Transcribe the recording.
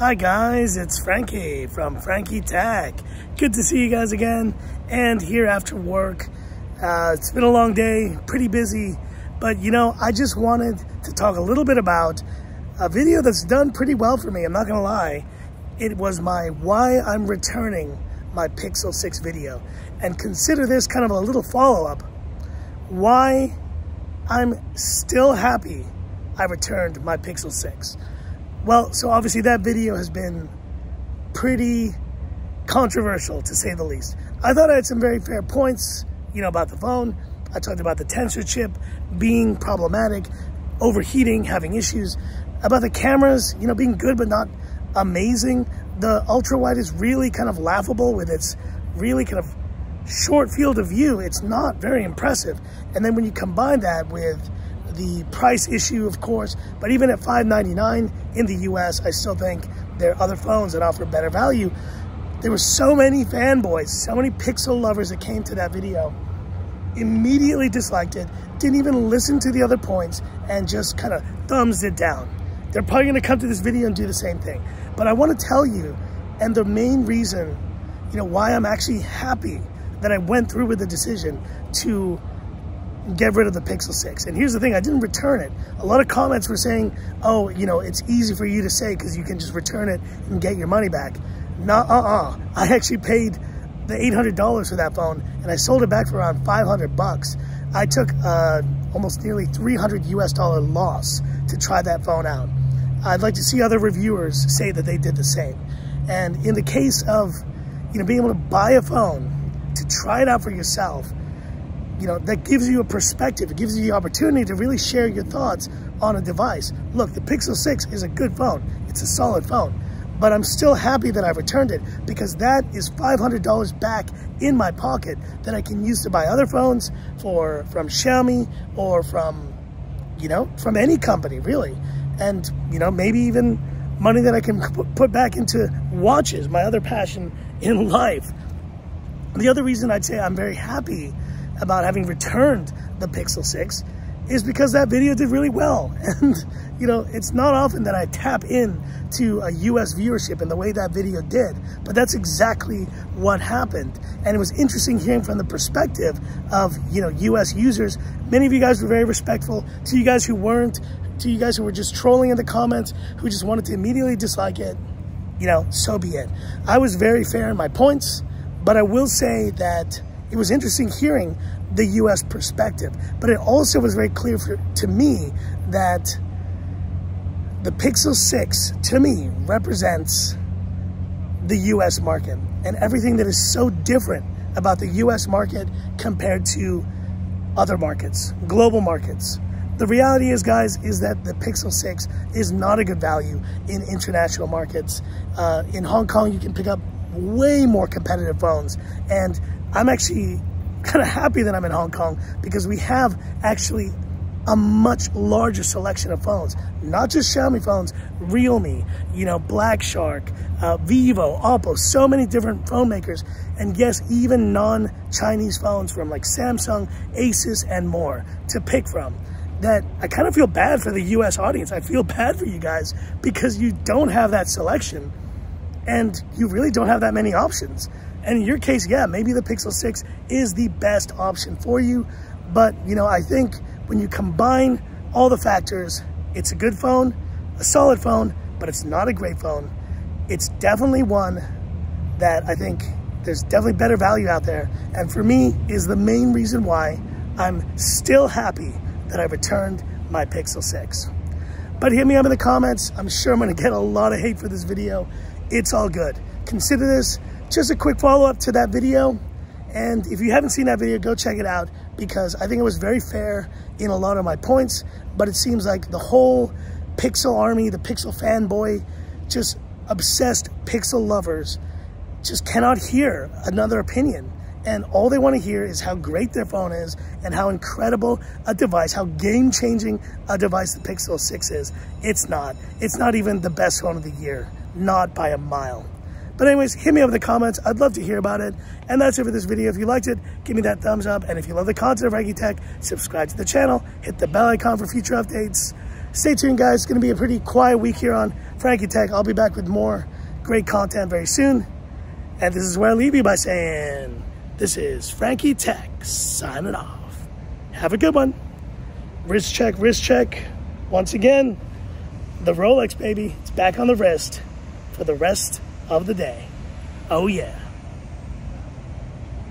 Hi guys, it's Frankie from Frankie Tech. Good to see you guys again, and here after work. It's been a long day, pretty busy, but you know, I just wanted to talk a little bit about a video that's done pretty well for me. I'm not gonna lie. It was my why I'm returning my Pixel 6 video, and consider this kind of a little follow-up. Why I'm still happy I returned my Pixel 6. Well, so obviously that video has been pretty controversial, to say the least. I thought I had some very fair points, you know, about the phone. I talked about the tensor chip being problematic, overheating, having issues, about the cameras, you know, being good but not amazing. The ultra wide is really kind of laughable with its really kind of short field of view. It's not very impressive. And then when you combine that with the price issue, of course, but even at $599 in the US, I still think there are other phones that offer better value. There were so many fanboys, so many Pixel lovers that came to that video, immediately disliked it, didn't even listen to the other points, and just kind of thumbs it down. They're probably gonna come to this video and do the same thing. But I wanna tell you, and the main reason, you know, why I'm actually happy that I went through with the decision to get rid of the Pixel 6. And here's the thing, I didn't return it. A lot of comments were saying, oh, you know, it's easy for you to say because you can just return it and get your money back. I actually paid the $800 for that phone, and I sold it back for around 500 bucks. I took almost nearly $300 US loss to try that phone out. I'd like to see other reviewers say that they did the same. And in the case of, you know, being able to buy a phone, to try it out for yourself, you know, that gives you a perspective. It gives you the opportunity to really share your thoughts on a device. Look, the Pixel 6 is a good phone. It's a solid phone. But I'm still happy that I returned it, because that is $500 back in my pocket that I can use to buy other phones from Xiaomi or from, you know, from any company, really. And, you know, maybe even money that I can put back into watches, my other passion in life. The other reason I'd say I'm very happy about having returned the Pixel 6 is because that video did really well. And, you know, it's not often that I tap in to a US viewership in the way that video did, but that's exactly what happened. And it was interesting hearing from the perspective of, you know, US users. Many of you guys were very respectful. To you guys who weren't, to you guys who were just trolling in the comments, who just wanted to immediately dislike it, you know, so be it. I was very fair in my points, but I will say that it was interesting hearing the US perspective, but it also was very clear to me that the Pixel 6, to me, represents the US market and everything that is so different about the US market compared to other markets, global markets. The reality is, guys, is that the Pixel 6 is not a good value in international markets. In Hong Kong, you can pick up way more competitive phones, and I'm actually kind of happy that I'm in Hong Kong because we have actually a much larger selection of phones, not just Xiaomi phones, Realme, you know, Black Shark, Vivo, Oppo, so many different phone makers. And yes, even non-Chinese phones from like Samsung, Asus, and more to pick from. That I kind of feel bad for the US audience. I feel bad for you guys because you don't have that selection and you really don't have that many options. And in your case, yeah, maybe the Pixel 6 is the best option for you. But, you know, I think when you combine all the factors, it's a good phone, a solid phone, but it's not a great phone. It's definitely one that I think there's definitely better value out there. And for me, is the main reason why I'm still happy that I returned my Pixel 6. But hit me up in the comments. I'm sure I'm gonna get a lot of hate for this video. It's all good. Consider this just a quick follow-up to that video. And if you haven't seen that video, go check it out, because I think it was very fair in a lot of my points, but it seems like the whole Pixel army, the Pixel fanboy, just obsessed Pixel lovers just cannot hear another opinion. And all they want to hear is how great their phone is and how incredible a device, how game-changing a device the Pixel 6 is. It's not. It's not even the best phone of the year, not by a mile. But anyways, hit me up in the comments. I'd love to hear about it. And that's it for this video. If you liked it, give me that thumbs up. And if you love the content of Frankie Tech, subscribe to the channel, hit the bell icon for future updates. stay tuned, guys. It's going to be a pretty quiet week here on Frankie Tech. I'll be back with more great content very soon. And this is where I leave you by saying, this is Frankie Tech signing off. Have a good one. Wrist check, wrist check. Once again, the Rolex, baby. It's back on the wrist for the rest of the day. Oh, yeah.